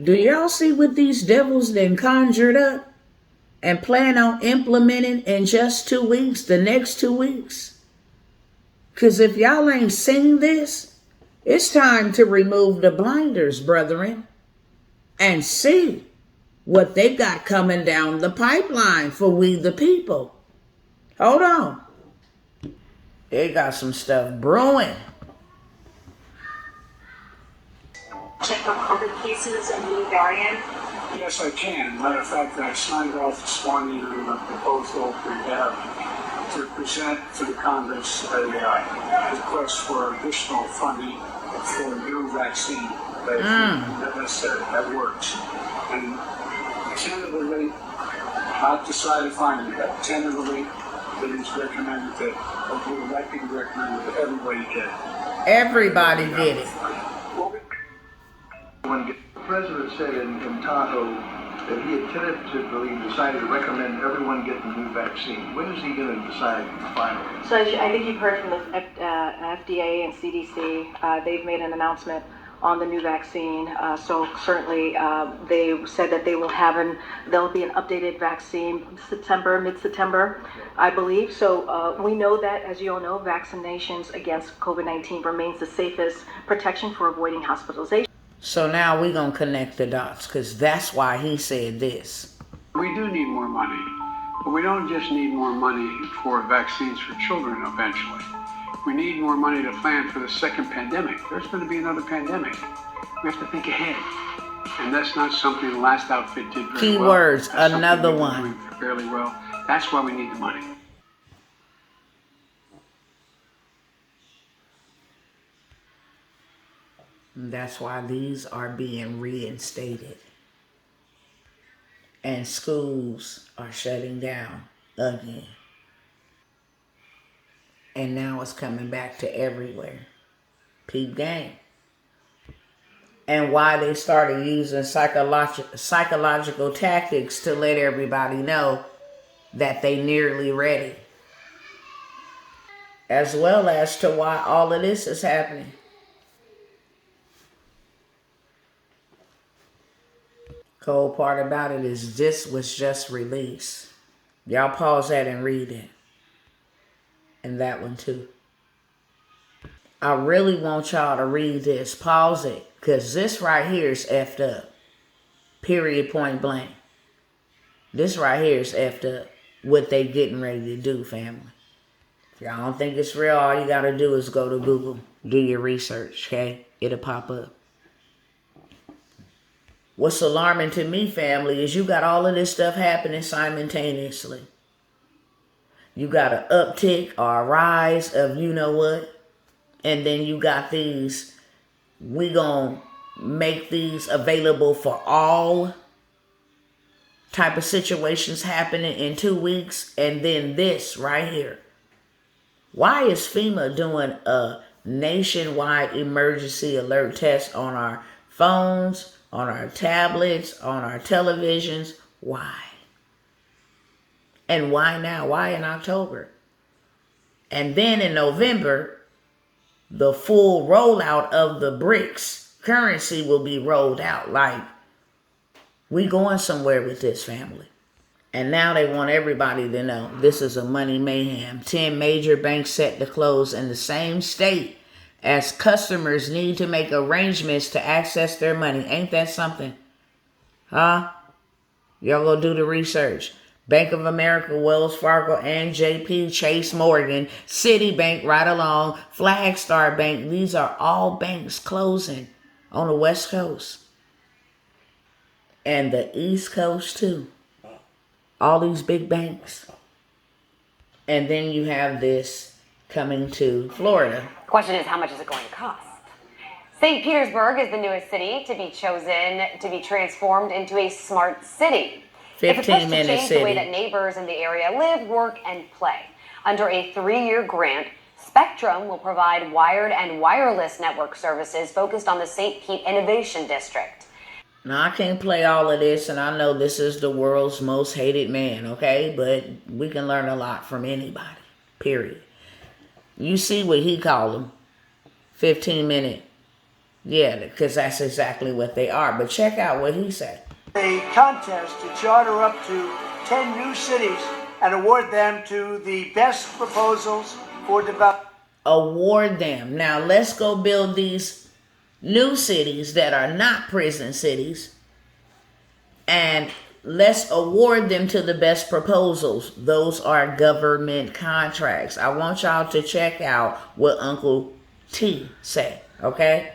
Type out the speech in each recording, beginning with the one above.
Do y'all see what these devils then conjured up and plan on implementing in just 2 weeks, the next 2 weeks? Because if y'all ain't seen this, it's time to remove the blinders, brethren, and see what they got coming down the pipeline for we the people. Hold on. They got some stuff brewing. Check for COVID cases and new variant? Yes, I can. Matter of fact, I signed off this morning on a proposal we have to present to the Congress a request for additional funding for a new vaccine that works. And tentatively, not decided finally, but tentatively, it is recommended that it would likely be recommended that everybody get it. Everybody get it. When the president said in Tahoe that he had tentatively decided to recommend everyone get the new vaccine, when is he going to decide finally? So I think you've heard from the FDA and CDC. They've made an announcement on the new vaccine. So certainly they said that there'll be an updated vaccine mid-September, I believe. So we know that, as you all know, vaccinations against COVID-19 remains the safest protection for avoiding hospitalization. So now we're going to connect the dots, because that's why he said this. We do need more money, but we don't just need more money for vaccines for children eventually. We need more money to plan for the second pandemic. There's going to be another pandemic. We have to think ahead. And that's not something the last outfit did very well. Keywords, another one. Doing fairly well. That's why we need the money. That's why these are being reinstated. And schools are shutting down again. And now it's coming back to everywhere. Peep game. And why they started using psychological tactics to let everybody know that they nearly ready. As well as to why all of this is happening. Cold part about it is this was just released. Y'all pause that and read it. And that one too. I really want y'all to read this. Pause it. Because this right here is effed up. Period, point blank. This right here is effed up. What they getting ready to do, family. If y'all don't think it's real, all you got to do is go to Google. Do your research, okay? It'll pop up. What's alarming to me, family, is you got all of this stuff happening simultaneously. You got an uptick or a rise of you know what. And then you got these, we gonna make these available for all type of situations happening in 2 weeks. And then this right here. Why is FEMA doing a nationwide emergency alert test on our phones, on our tablets, on our televisions? Why? And why now? Why in October? And then in November, the full rollout of the BRICS currency will be rolled out. Like, we going somewhere with this, family. And now they want everybody to know this is a money mayhem. 10 major banks set to close in the same state as customers need to make arrangements to access their money. Ain't that something? Huh? Y'all go do the research. Bank of America, Wells Fargo, and JP, Chase Morgan, Citibank right along, Flagstar Bank. These are all banks closing on the West Coast. And the East Coast too. All these big banks. And then you have this coming to Florida. Question is, how much is it going to cost? St. Petersburg is the newest city to be chosen to be transformed into a smart city. 15-minute change city. The way that neighbors in the area live, work, and play. Under a 3-year grant, Spectrum will provide wired and wireless network services focused on the St. Pete Innovation District. Now, I can't play all of this, and I know this is the world's most hated man, okay? But we can learn a lot from anybody, period. You see what he called them, 15-minute Yeah, because that's exactly what they are. But check out what he said. A contest to charter up to 10 new cities and award them to the best proposals for development. Award them. Now let's go build these new cities that are not prison cities, and let's award them to the best proposals. Those are government contracts. I want y'all to check out what Uncle T said, okay?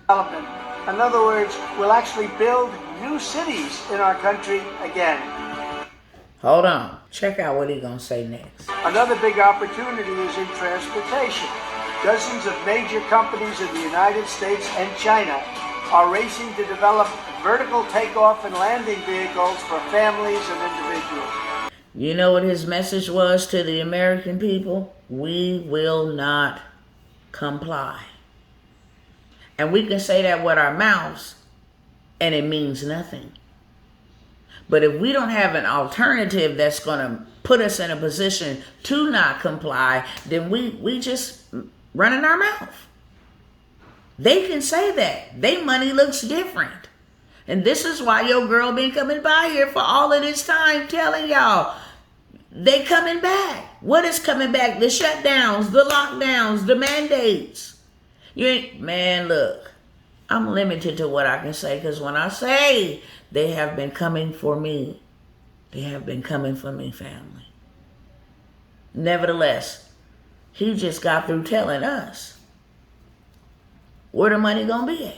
In other words, we'll actually build new cities in our country again. Hold on. Check out what he's going to say next. Another big opportunity is in transportation. Dozens of major companies in the United States and China are racing to develop vertical takeoff and landing vehicles for families and individuals. You know what his message was to the American people? We will not comply. And we can say that with our mouths, and it means nothing. But if we don't have an alternative that's going to put us in a position to not comply, then we just running our mouth. They can say that. Their money looks different. And this is why your girl been coming by here for all of this time telling y'all they coming back. What is coming back? The shutdowns, the lockdowns, the mandates. Man, look, I'm limited to what I can say, because when I say they have been coming for me, they have been coming for me, family. Nevertheless, he just got through telling us where the money gonna be at.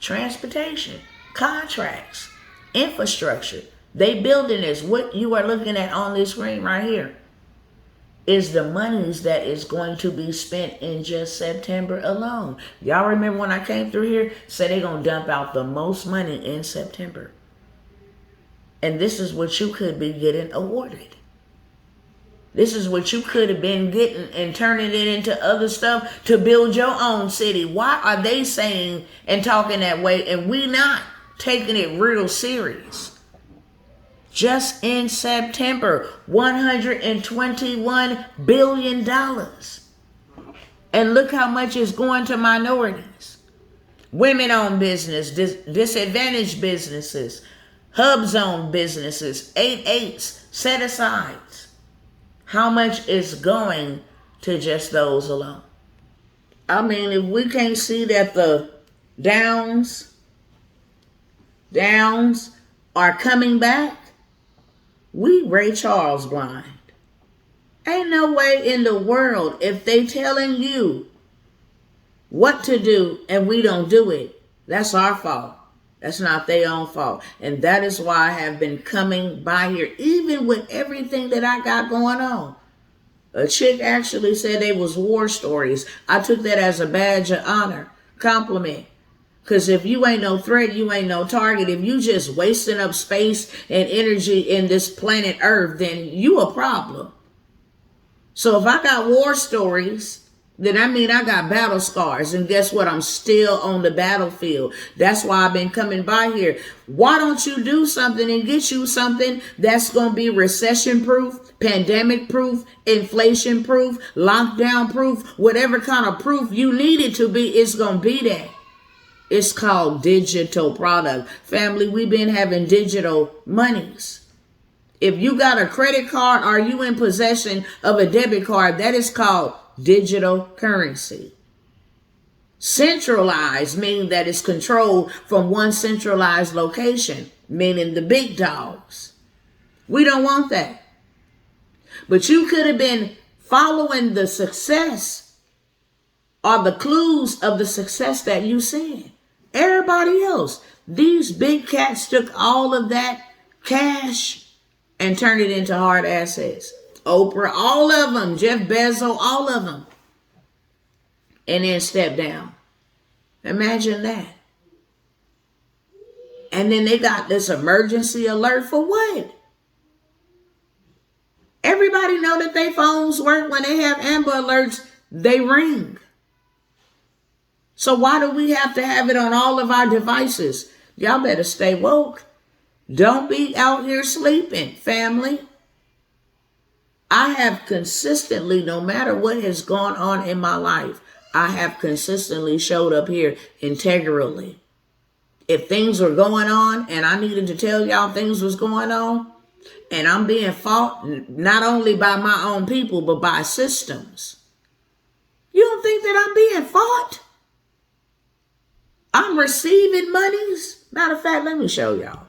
Transportation, contracts, infrastructure. They building this. What you are looking at on this screen right here is the monies that is going to be spent in just September alone. Y'all remember when I came through here, said they're going to dump out the most money in September. And this is what you could be getting awarded. This is what you could have been getting and turning it into other stuff to build your own city. Why are they saying and talking that way and we not taking it real serious? Just in September, $121 billion. And look how much is going to minorities. Women-owned business, disadvantaged businesses, hub-zone businesses, 8/8s, set-asides. How much is going to just those alone? I mean, if we can't see that the downs are coming back, we Ray Charles blind. Ain't no way in the world, if they telling you what to do and we don't do it, that's our fault. That's not their own fault. And that is why I have been coming by here, even with everything that I got going on. A chick actually said they was war stories. I took that as a badge of honor, compliment. Because if you ain't no threat, you ain't no target. If you just wasting up space and energy in this planet Earth, then you a problem. So if I got war stories, then I mean I got battle scars. And guess what? I'm still on the battlefield. That's why I've been coming by here. Why don't you do something and get you something that's going to be recession-proof, pandemic-proof, inflation-proof, lockdown-proof, whatever kind of proof you need it to be, it's going to be that. It's called digital product. Family, we've been having digital monies. If you got a credit card or you in possession of a debit card, that is called digital currency. Centralized, meaning that it's controlled from one centralized location, meaning the big dogs. We don't want that. But you could have been following the success or the clues of the success that you see. Everybody else, these big cats took all of that cash and turned it into hard assets. Oprah, all of them, Jeff Bezos, all of them. And then stepped down. Imagine that. And then they got this emergency alert for what? Everybody know that their phones work. When they have Amber Alerts, they ring. So why do we have to have it on all of our devices? Y'all better stay woke. Don't be out here sleeping, family. I have consistently, no matter what has gone on in my life, I have consistently showed up here integrally. If things were going on and I needed to tell y'all things was going on, and I'm being fought not only by my own people, but by systems. You don't think that I'm being fought? I'm receiving monies. Matter of fact, let me show y'all.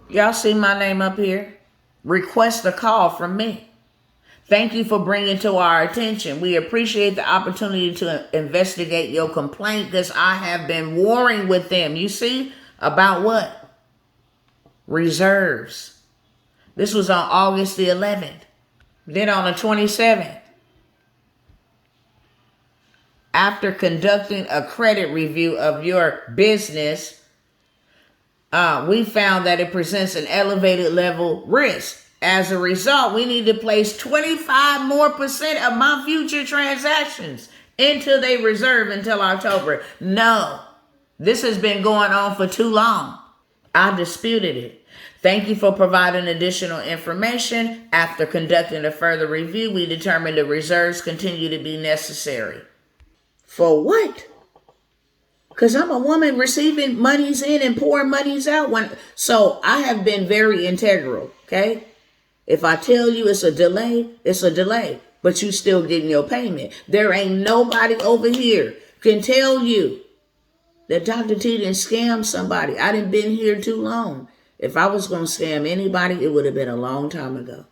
Y'all see my name up here? Request a call from me. Thank you for bringing to our attention. We appreciate the opportunity to investigate your complaint because I have been warring with them. You see? About what? Reserves. This was on August the 11th. Then on the 27th, after conducting a credit review of your business, we found that it presents an elevated level risk. As a result, we need to place 25% more of my future transactions into their reserve until October. No, this has been going on for too long. I disputed it. Thank you for providing additional information. After conducting a further review, we determined the reserves continue to be necessary. For what? Because I'm a woman receiving monies in and pouring monies out. So I have been very integral, okay? If I tell you it's a delay, it's a delay. But you still getting your payment. There ain't nobody over here can tell you that Dr. T didn't scam somebody. I didn't been here too long. If I was going to scam anybody, it would have been a long time ago.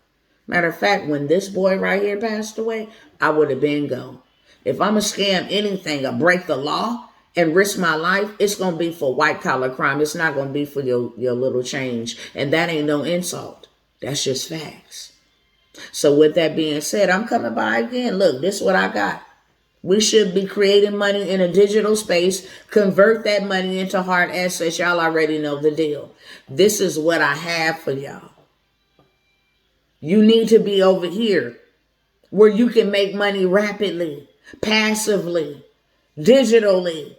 Matter of fact, when this boy right here passed away, I would have been gone. If I'm going to scam anything or break the law and risk my life, it's going to be for white collar crime. It's not going to be for your little change. And that ain't no insult. That's just facts. So with that being said, I'm coming by again. Look, this is what I got. We should be creating money in a digital space, convert that money into hard assets. Y'all already know the deal. This is what I have for y'all. You need to be over here where you can make money rapidly, passively, digitally.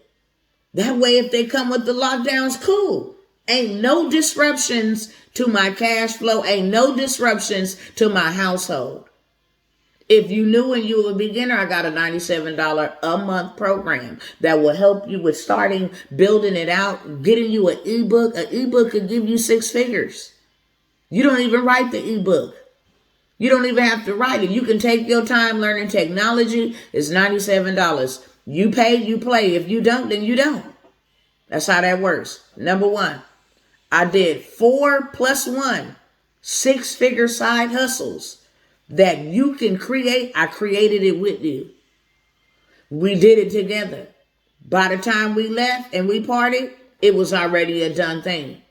That way, if they come with the lockdowns, cool. Ain't no disruptions to my cash flow. Ain't no disruptions to my household. If you knew when you were a beginner, I got a $97 a month program that will help you with starting, building it out, getting you an ebook. An ebook could give you 6 figures. You don't even write the ebook. You don't even have to write it. You can take your time learning technology. It's $97. You pay, you play. If you don't, then you don't. That's how that works. Number 1, I did 4 + 1 6-figure side hustles that you can create. I created it with you. We did it together. By the time we left and we parted, it was already a done thing.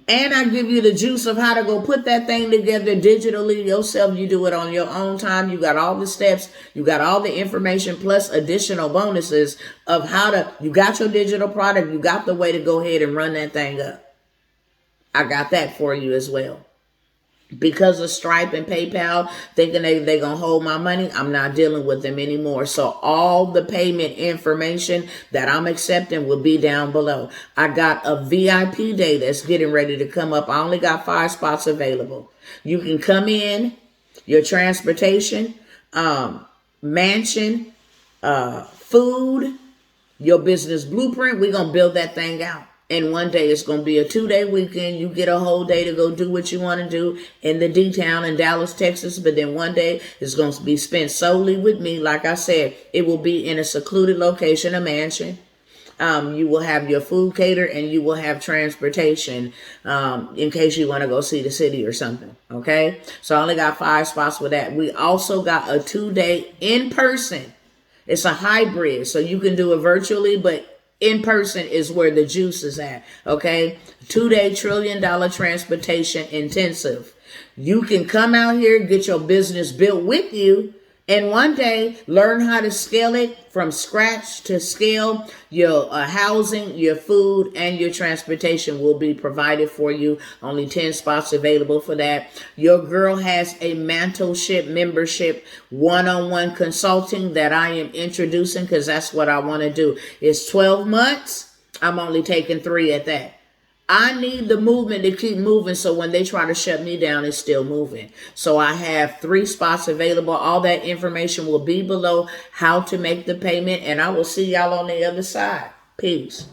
And I give you the juice of how to go put that thing together digitally yourself. You do it on your own time. You got all the steps. You got all the information plus additional bonuses of how to, you got your digital product. You got the way to go ahead and run that thing up. I got that for you as well. Because of Stripe and PayPal thinking they're going to hold my money, I'm not dealing with them anymore. So all the payment information that I'm accepting will be down below. I got a VIP day that's getting ready to come up. I only got 5 spots available. You can come in, your transportation, mansion, food, your business blueprint. We're going to build that thing out. And one day it's going to be a 2-day weekend. You get a whole day to go do what you want to do in the D-Town in Dallas, Texas. But then one day it's going to be spent solely with me. Like I said, it will be in a secluded location, a mansion. You will have your food catered and you will have transportation in case you want to go see the city or something. Okay. So I only got 5 spots with that. We also got a 2-day in person. It's a hybrid. So you can do it virtually, but in person is where the juice is at, okay? 2-day $1 trillion transportation intensive. You can come out here, get your business built with you, and one day learn how to scale it from scratch to scale. Your housing, your food, and your transportation will be provided for you. Only 10 spots available for that. Your girl has a mentorship membership, one-on-one consulting that I am introducing because that's what I want to do. It's 12 months. I'm only taking 3 at that. I need the movement to keep moving, so when they try to shut me down, it's still moving. So I have 3 spots available. All that information will be below, how to make the payment, and I will see y'all on the other side. Peace.